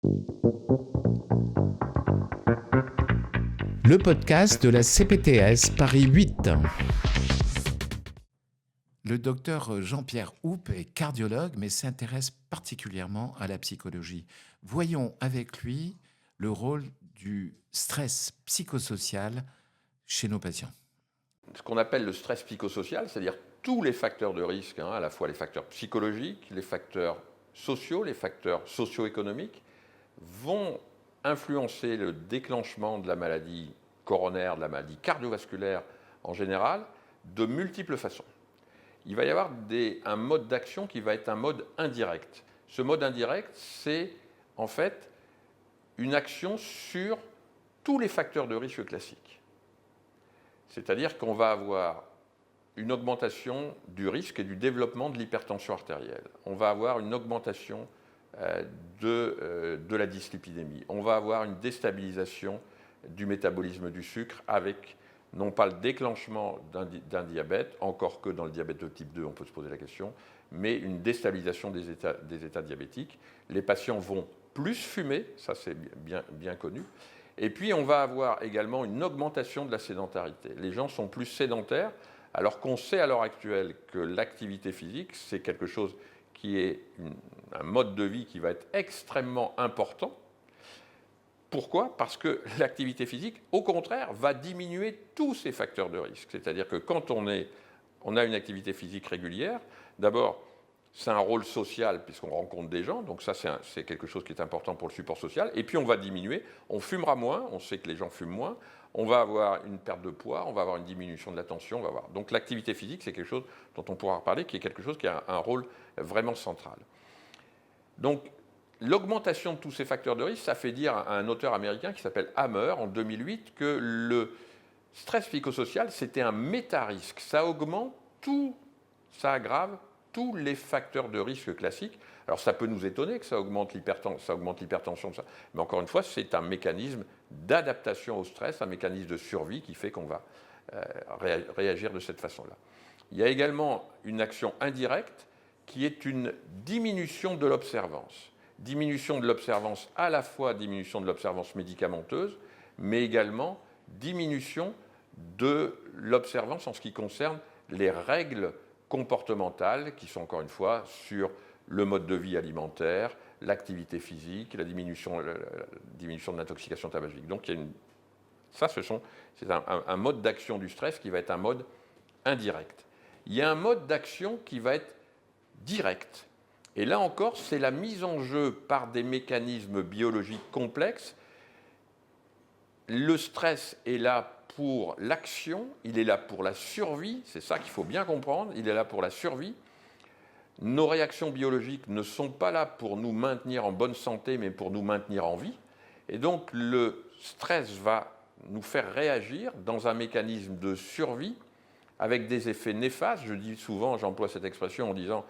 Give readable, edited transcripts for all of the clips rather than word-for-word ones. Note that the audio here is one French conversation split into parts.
Le podcast de la CPTS Paris 8. Le docteur Jean-Pierre Houppe est cardiologue, mais s'intéresse particulièrement à la psychologie. Voyons avec lui le rôle du stress psychosocial chez nos patients. Ce qu'on appelle le stress psychosocial, c'est-à-dire tous les facteurs de risque, à la fois les facteurs psychologiques, les facteurs sociaux, les facteurs socio-économiques, vont influencer le déclenchement de la maladie coronaire, de la maladie cardiovasculaire en général, de multiples façons. Il va y avoir un mode d'action qui va être un mode indirect. Ce mode indirect, c'est en fait une action sur tous les facteurs de risque classiques. C'est-à-dire qu'on va avoir une augmentation du risque et du développement de l'hypertension artérielle. On va avoir une augmentation de la dyslipidémie. On va avoir une déstabilisation du métabolisme du sucre avec non pas le déclenchement d'un diabète, encore que dans le diabète de type 2, on peut se poser la question, mais une déstabilisation des états diabétiques. Les patients vont plus fumer, ça c'est bien connu. Et puis on va avoir également une augmentation de la sédentarité. Les gens sont plus sédentaires, alors qu'on sait à l'heure actuelle que l'activité physique, c'est quelque chose qui est un mode de vie qui va être extrêmement important. Pourquoi ? Parce que l'activité physique, au contraire, va diminuer tous ces facteurs de risque. C'est-à-dire que quand on a une activité physique régulière, d'abord, c'est un rôle social puisqu'on rencontre des gens, donc ça c'est quelque chose qui est important pour le support social. Et puis on va diminuer, on fumera moins, on sait que les gens fument moins, on va avoir une perte de poids, on va avoir une diminution de la tension, on va avoir. Donc l'activité physique, c'est quelque chose dont on pourra reparler, qui est quelque chose qui a un rôle vraiment central. Donc l'augmentation de tous ces facteurs de risque, ça fait dire à un auteur américain qui s'appelle Hammer en 2008 que le stress psychosocial, c'était un méta-risque. Ça augmente tout, ça aggrave tous les facteurs de risque classiques. Alors ça peut nous étonner que ça augmente l'hypertension, ça. Mais encore une fois, c'est un mécanisme d'adaptation au stress, un mécanisme de survie qui fait qu'on va réagir de cette façon-là. Il y a également une action indirecte qui est une diminution de l'observance. Diminution de l'observance, à la fois diminution de l'observance médicamenteuse, mais également diminution de l'observance en ce qui concerne les règles comportementales qui sont encore une fois sur le mode de vie alimentaire, l'activité physique, la diminution de l'intoxication tabagique. Donc c'est un mode d'action du stress qui va être un mode indirect. Il y a un mode d'action qui va être direct. Et là encore, c'est la mise en jeu par des mécanismes biologiques complexes. Le stress est là pour l'action, il est là pour la survie, c'est ça qu'il faut bien comprendre, il est là pour la survie. Nos réactions biologiques ne sont pas là pour nous maintenir en bonne santé, mais pour nous maintenir en vie. Et donc le stress va nous faire réagir dans un mécanisme de survie avec des effets néfastes. Je dis souvent, j'emploie cette expression en disant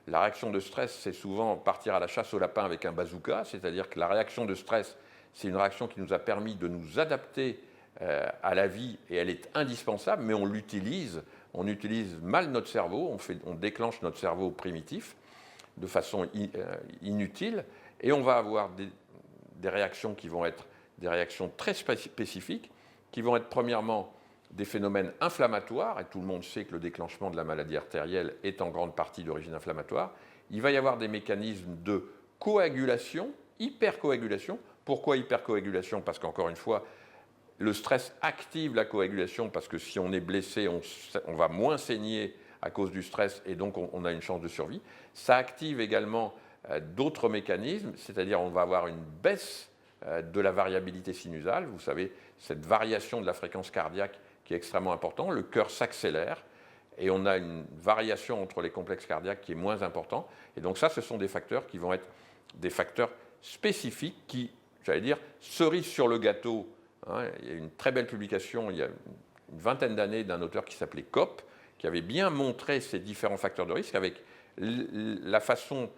la réaction de stress, c'est souvent partir à la chasse au lapin avec un bazooka, c'est-à-dire que la réaction de stress, c'est une réaction qui nous a permis de nous adapter à la vie et elle est indispensable, mais on utilise mal notre cerveau, on déclenche notre cerveau primitif de façon inutile et on va avoir des réactions qui vont être des réactions très spécifiques, qui vont être premièrement des phénomènes inflammatoires, et tout le monde sait que le déclenchement de la maladie artérielle est en grande partie d'origine inflammatoire. Il va y avoir des mécanismes de coagulation, hypercoagulation. Pourquoi hypercoagulation ? Parce qu'encore une fois, le stress active la coagulation, parce que si on est blessé, on va moins saigner à cause du stress, et donc on a une chance de survie. Ça active également d'autres mécanismes, c'est-à-dire on va avoir une baisse de la variabilité sinusale. Vous savez, cette variation de la fréquence cardiaque qui est extrêmement important, le cœur s'accélère et on a une variation entre les complexes cardiaques qui est moins importante. Et donc ça, ce sont des facteurs qui vont être des facteurs spécifiques qui, j'allais dire, cerise sur le gâteau. Il y a une très belle publication il y a une vingtaine d'années d'un auteur qui s'appelait Kopp, qui avait bien montré ces différents facteurs de risque avec la façon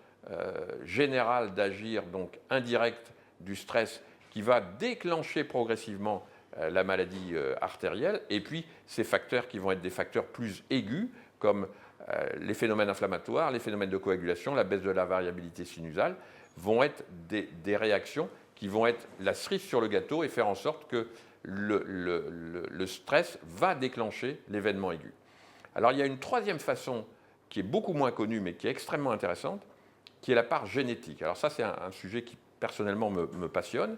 générale d'agir, donc indirecte du stress, qui va déclencher progressivement la maladie artérielle, et puis ces facteurs qui vont être des facteurs plus aigus, comme les phénomènes inflammatoires, les phénomènes de coagulation, la baisse de la variabilité sinusale, vont être des réactions qui vont être la cerise sur le gâteau et faire en sorte que le stress va déclencher l'événement aigu. Alors il y a une troisième façon qui est beaucoup moins connue mais qui est extrêmement intéressante, qui est la part génétique. Alors ça c'est un sujet qui personnellement me passionne,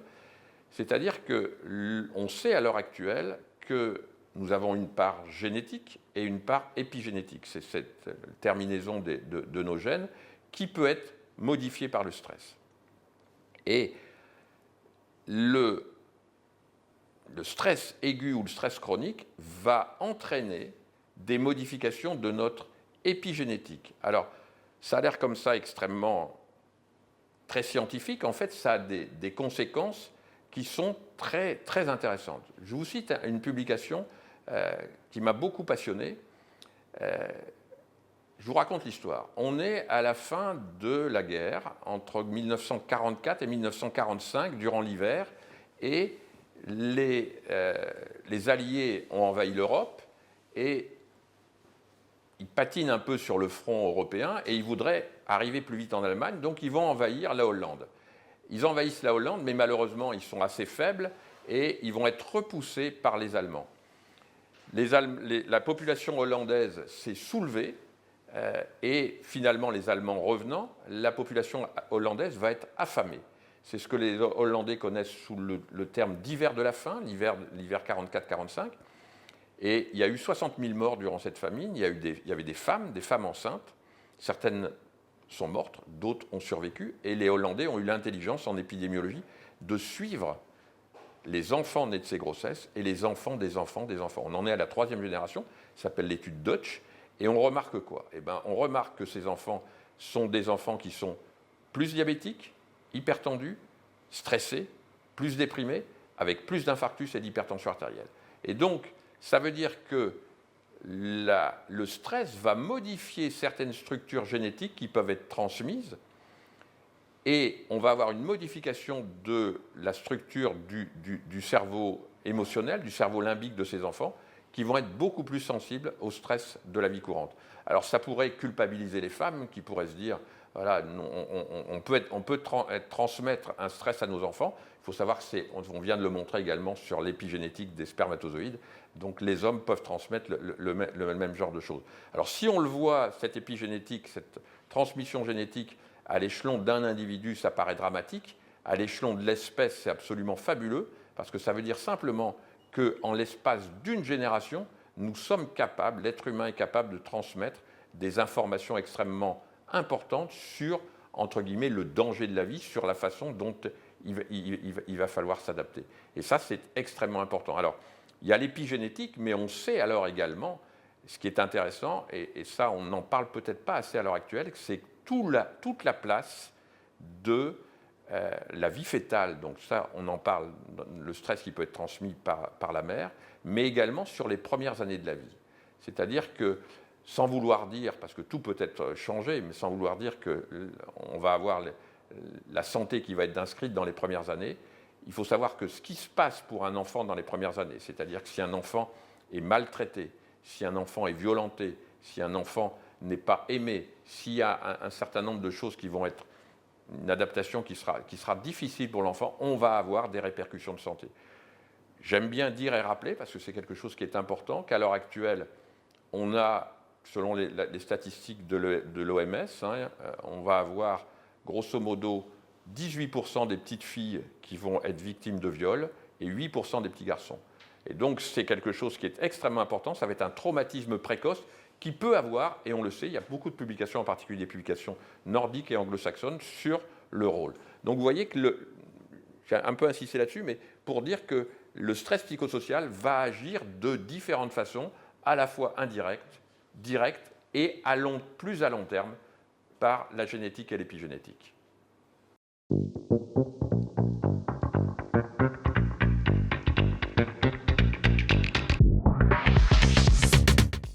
c'est-à-dire qu'on sait à l'heure actuelle que nous avons une part génétique et une part épigénétique. C'est cette terminaison de nos gènes qui peut être modifiée par le stress. Et le stress aigu ou le stress chronique va entraîner des modifications de notre épigénétique. Alors, ça a l'air comme ça extrêmement très scientifique. En fait, ça a des conséquences qui sont très, très intéressantes. Je vous cite une publication qui m'a beaucoup passionné. Je vous raconte l'histoire. On est à la fin de la guerre, entre 1944 et 1945, durant l'hiver, et les Alliés ont envahi l'Europe et ils patinent un peu sur le front européen et ils voudraient arriver plus vite en Allemagne, donc ils vont envahir la Hollande. Ils envahissent la Hollande, mais malheureusement, ils sont assez faibles et ils vont être repoussés par les Allemands. La population hollandaise s'est soulevée et finalement, les Allemands revenant, la population hollandaise va être affamée. C'est ce que les Hollandais connaissent sous le terme d'hiver de la faim, l'hiver 44-45. Et il y a eu 60 000 morts durant cette famine. Il y avait des femmes enceintes. Certaines sont mortes, d'autres ont survécu. Et les Hollandais ont eu l'intelligence en épidémiologie de suivre les enfants nés de ces grossesses et les enfants des enfants des enfants. On en est à la 3e génération, ça s'appelle l'étude Dutch. Et on remarque quoi? On remarque que ces enfants sont des enfants qui sont plus diabétiques, hypertendus, stressés, plus déprimés, avec plus d'infarctus et d'hypertension artérielle. Et donc, ça veut dire que le stress va modifier certaines structures génétiques qui peuvent être transmises et on va avoir une modification de la structure du cerveau émotionnel, du cerveau limbique de ces enfants, qui vont être beaucoup plus sensibles au stress de la vie courante. Alors ça pourrait culpabiliser les femmes qui pourraient se dire, voilà, on peut transmettre un stress à nos enfants. Il faut savoir on vient de le montrer également sur l'épigénétique des spermatozoïdes, donc les hommes peuvent transmettre le même genre de choses. Alors si on le voit, cette épigénétique, cette transmission génétique, à l'échelon d'un individu, ça paraît dramatique. À l'échelon de l'espèce, c'est absolument fabuleux, parce que ça veut dire simplement qu'en l'espace d'une génération, nous sommes capables, l'être humain est capable de transmettre des informations extrêmement importantes sur, entre guillemets, le danger de la vie, sur la façon dont il va falloir s'adapter. Et ça, c'est extrêmement important. Alors, il y a l'épigénétique, mais on sait alors également, ce qui est intéressant, et ça, on n'en parle peut-être pas assez à l'heure actuelle, c'est toute la place de la vie fœtale. Donc ça, on en parle, le stress qui peut être transmis par la mère, mais également sur les premières années de la vie. C'est-à-dire que, sans vouloir dire, parce que tout peut être changé, mais sans vouloir dire qu'on va avoir la santé qui va être inscrite dans les premières années, il faut savoir que ce qui se passe pour un enfant dans les premières années, c'est-à-dire que si un enfant est maltraité, si un enfant est violenté, si un enfant n'est pas aimé, s'il y a un certain nombre de choses qui vont être une adaptation qui sera difficile pour l'enfant, on va avoir des répercussions de santé. J'aime bien dire et rappeler, parce que c'est quelque chose qui est important, qu'à l'heure actuelle, on a, selon les statistiques de l'OMS, on va avoir grosso modo 18% des petites filles qui vont être victimes de viol et 8% des petits garçons. Et donc c'est quelque chose qui est extrêmement important, ça va être un traumatisme précoce qui peut avoir, et on le sait, il y a beaucoup de publications, en particulier des publications nordiques et anglo-saxonnes, sur le rôle. Donc vous voyez que, j'ai un peu insisté là-dessus, mais pour dire que le stress psychosocial va agir de différentes façons, à la fois indirectes, directes, et plus à long terme, par la génétique et l'épigénétique.